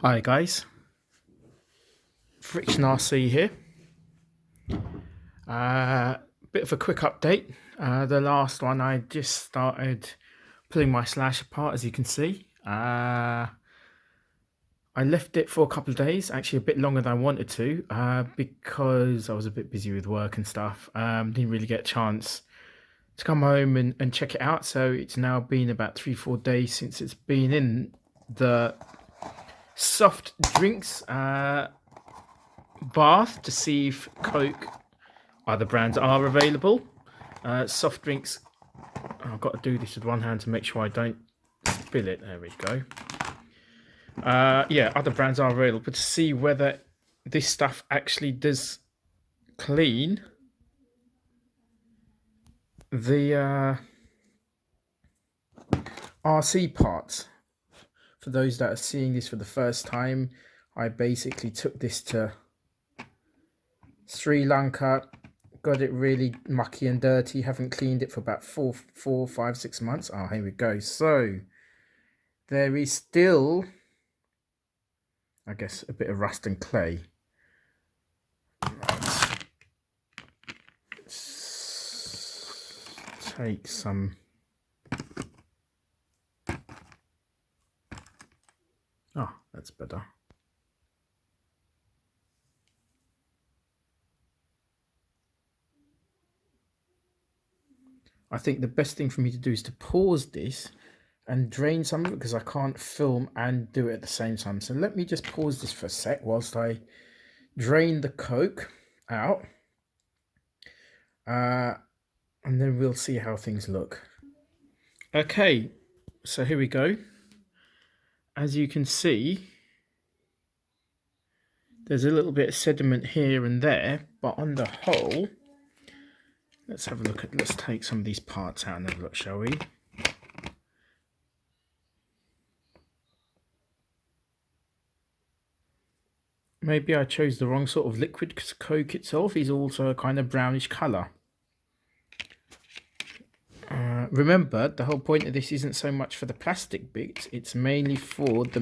Hi guys, Friction RC here. Bit of a quick update. The last one I just started pulling my Slash apart, as you can see. I left it for a couple of days, actually a bit longer than I wanted to, because I was a bit busy with work and stuff. Didn't really get a chance to come home and check it out. So it's now been about 3-4 days since it's been in the soft drinks bath to see if Coke other brands are available. Soft drinks, I've got to do this with one hand to make sure I don't spill it. There we go. Yeah, other brands are available, but to see whether this stuff actually does clean the RC parts. For those that are seeing this for the first time, I basically took this to Sri Lanka, got it really mucky and dirty, haven't cleaned it for about 4, 5, 6 months. Oh, here we go. So there is still, I guess, a bit of rust and clay. Let's take some. Oh, that's better. I think the best thing for me to do is to pause this and drain some of it, because I can't film and do it at the same time. So let me just pause this for a sec whilst I drain the Coke out. And then we'll see how things look. Okay, so here we go. As you can see, there's a little bit of sediment here and there, but on the whole, let's have a look at, let's take some of these parts out and have a look, shall we? Maybe I chose the wrong sort of liquid, because Coke itself is also a kind of brownish colour. Remember, the whole point of this isn't so much for the plastic bits, it's mainly for the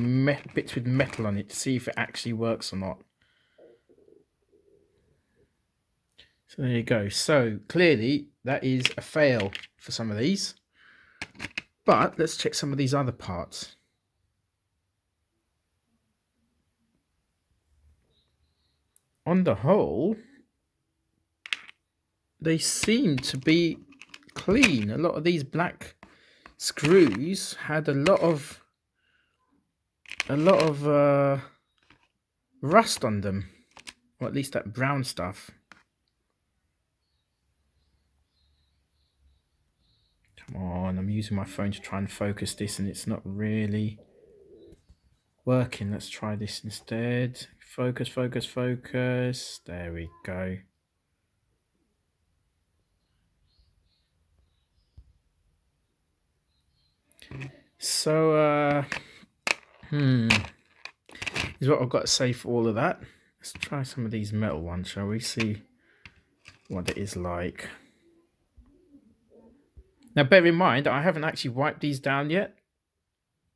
bits with metal on it to see if it actually works or not. So there you go. So clearly that is a fail for some of these. But let's check some of these other parts. On the whole, they seem to be clean. A lot of these black screws had a lot of rust on them, or at least that brown stuff. Come on, I'm using my phone to try and focus this and it's not really working. Let's try this instead. Focus, focus, focus. There we go. So, is what I've got to say for all of that. Let's try some of these metal ones, shall we? See what it is like. Now, bear in mind, I haven't actually wiped these down yet.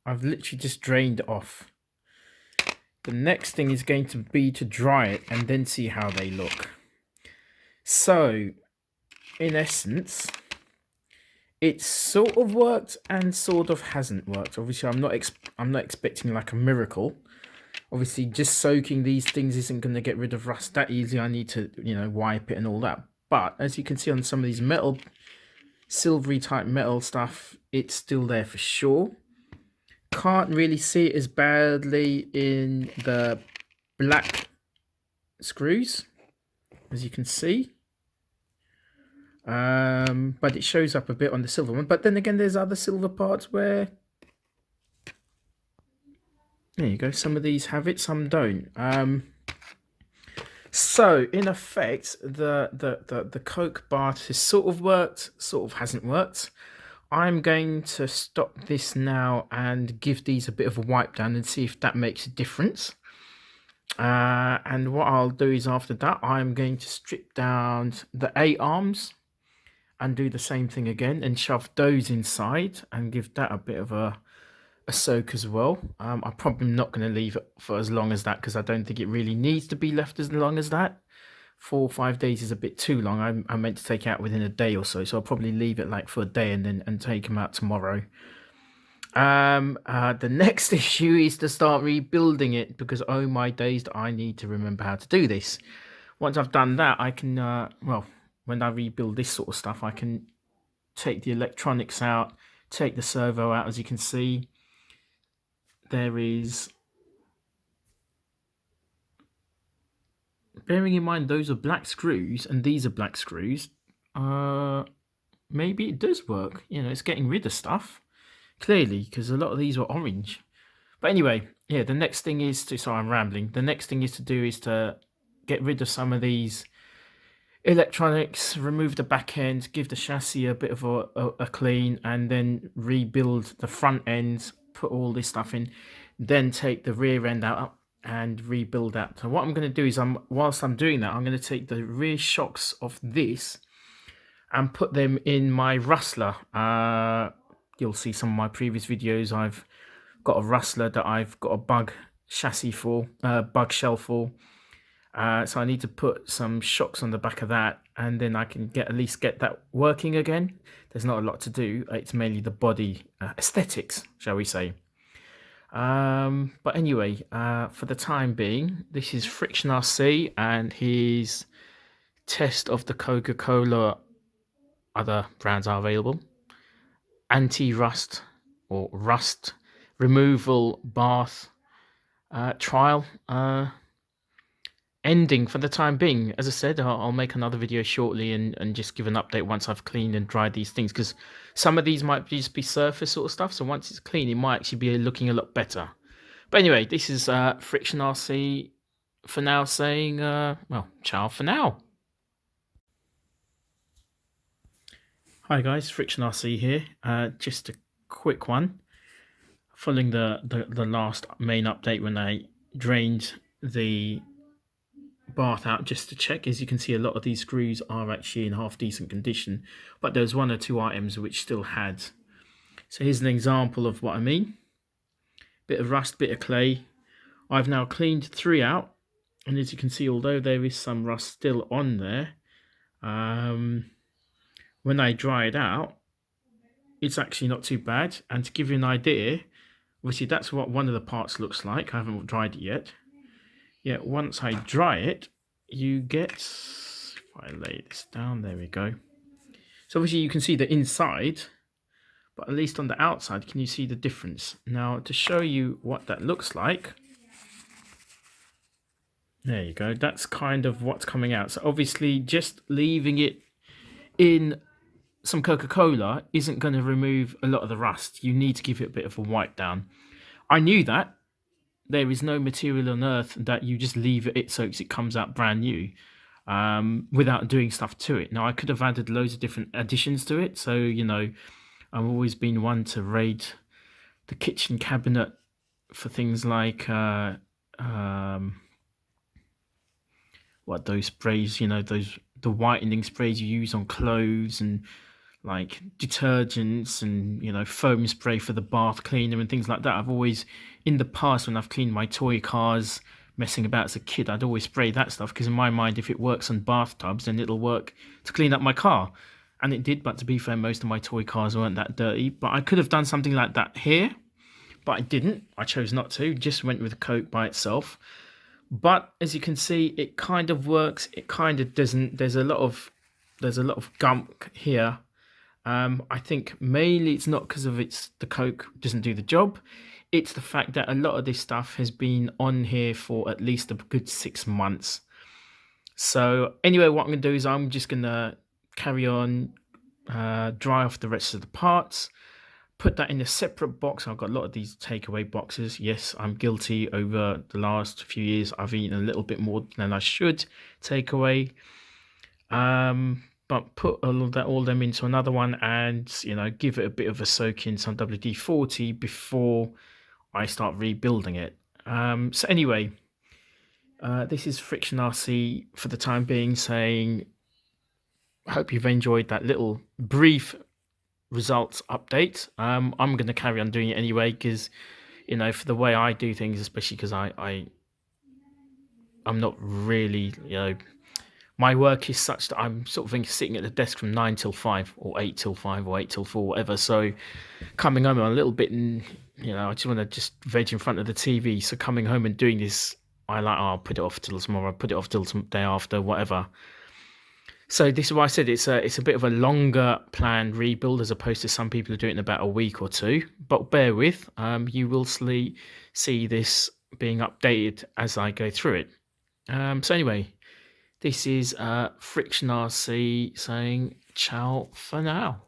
I've literally just drained it off. The next thing is going to be to dry it and then see how they look. So, in essence, it sort of worked and sort of hasn't worked. Obviously, I'm not expecting like a miracle. Obviously, just soaking these things isn't going to get rid of rust that easily. I need to, wipe it and all that. But as you can see on some of these metal, silvery type metal stuff, it's still there for sure. Can't really see it as badly in the black screws, as you can see. But it shows up a bit on the silver one. But then again, there's other silver parts where, there you go, some of these have it, some don't. So in effect, the Coke bath has sort of worked, sort of hasn't worked. I'm going to stop this now and give these a bit of a wipe down and see if that makes a difference. And what I'll do is after that, I'm going to strip down the A arms and do the same thing again and shove those inside and give that a bit of a a soak as well. I'm probably not going to leave it for as long as that because I don't think it really needs to be left as long as that. 4 or 5 days is a bit too long. I meant to take it out within a day or so, so I'll probably leave it like for a day and take them out tomorrow. The next issue is to start rebuilding it because oh my days, I need to remember how to do this. Once I've done that, I can well, when I rebuild this sort of stuff, I can take the electronics out, take the servo out. As you can see, there is, bearing in mind those are black screws and these are black screws, maybe it does work. You know, it's getting rid of stuff clearly because a lot of these were orange. But anyway, yeah, the next thing is to, sorry, I'm rambling. The next thing is to do is to get rid of some of these electronics, remove the back end, give the chassis a bit of a clean, and then rebuild the front ends, put all this stuff in, then take the rear end out and rebuild that. So what I'm going to do is, whilst I'm doing that, I'm going to take the rear shocks of this and put them in my rustler. You'll see some of my previous videos. I've got a rustler that I've got a bug chassis for, bug shell for. So I need to put some shocks on the back of that, and then I can at least get that working again. There's not a lot to do. It's mainly the body aesthetics, shall we say. But anyway, for the time being, this is Friction RC and his test of the Coca-Cola. Other brands are available. Anti-rust or rust removal bath trial ending for the time being. As I said, I'll make another video shortly and just give an update once I've cleaned and dried these things, because some of these might just be surface sort of stuff, so once it's clean it might actually be looking a lot better. But anyway, this is Friction RC for now saying well, ciao for now. Hi guys, Friction RC here. Just a quick one following the last main update when I drained the bath out just to check. As you can see, a lot of these screws are actually in half decent condition, but there's one or two items which still had. So here's an example of what I mean. Bit of rust, bit of clay. I've now cleaned 3 out, and as you can see, although there is some rust still on there, when I dry it out, it's actually not too bad. And to give you an idea, obviously that's what one of the parts looks like. I haven't dried it yet. Yeah, once I dry it, you get, if I lay this down, there we go. So obviously you can see the inside, but at least on the outside, can you see the difference? Now, to show you what that looks like, there you go. That's kind of what's coming out. So obviously just leaving it in some Coca-Cola isn't going to remove a lot of the rust. You need to give it a bit of a wipe down. I knew that. There is no material on earth that you just leave it so it comes out brand new without doing stuff to it. Now, I could have added loads of different additions to it. So, you know, I've always been one to raid the kitchen cabinet for things like what, those sprays, you know, the whitening sprays you use on clothes, and like detergents, and, you know, foam spray for the bath cleaner and things like that. I've always, in the past, when I've cleaned my toy cars messing about as a kid, I'd always spray that stuff, because in my mind, if it works on bathtubs, then it'll work to clean up my car. And it did, but to be fair, most of my toy cars weren't that dirty. But I could have done something like that here, but I didn't. I chose not to, just went with Coke by itself. But as you can see, it kind of works, it kind of doesn't. There's a lot of gunk here. I think mainly it's not because of the Coke doesn't do the job. It's the fact that a lot of this stuff has been on here for at least a good 6 months. So anyway, what I'm going to do is I'm just going to carry on, dry off the rest of the parts, put that in a separate box. I've got a lot of these takeaway boxes. Yes, I'm guilty. Over the last few years, I've eaten a little bit more than I should take away. But put all them into another one, and, you know, give it a bit of a soak in some WD-40 before I start rebuilding it. So anyway, this is Friction RC for the time being saying, I hope you've enjoyed that little brief results update. I'm going to carry on doing it anyway because, you know, for the way I do things, especially because I'm not really, you know, my work is such that I'm sort of sitting at the desk from 9 till 5 or 8 till 5 or 8 till 4, whatever. So coming home, I'm a little bit, you know, I just want to just veg in front of the TV. So coming home and doing this, I like, oh, I'll put it off till tomorrow, I'll put it off till day after, whatever. So this is why I said it's a bit of a longer planned rebuild as opposed to some people who do it in about a week or two. But bear with, you will see this being updated as I go through it. So anyway, this is Friction RC saying ciao for now.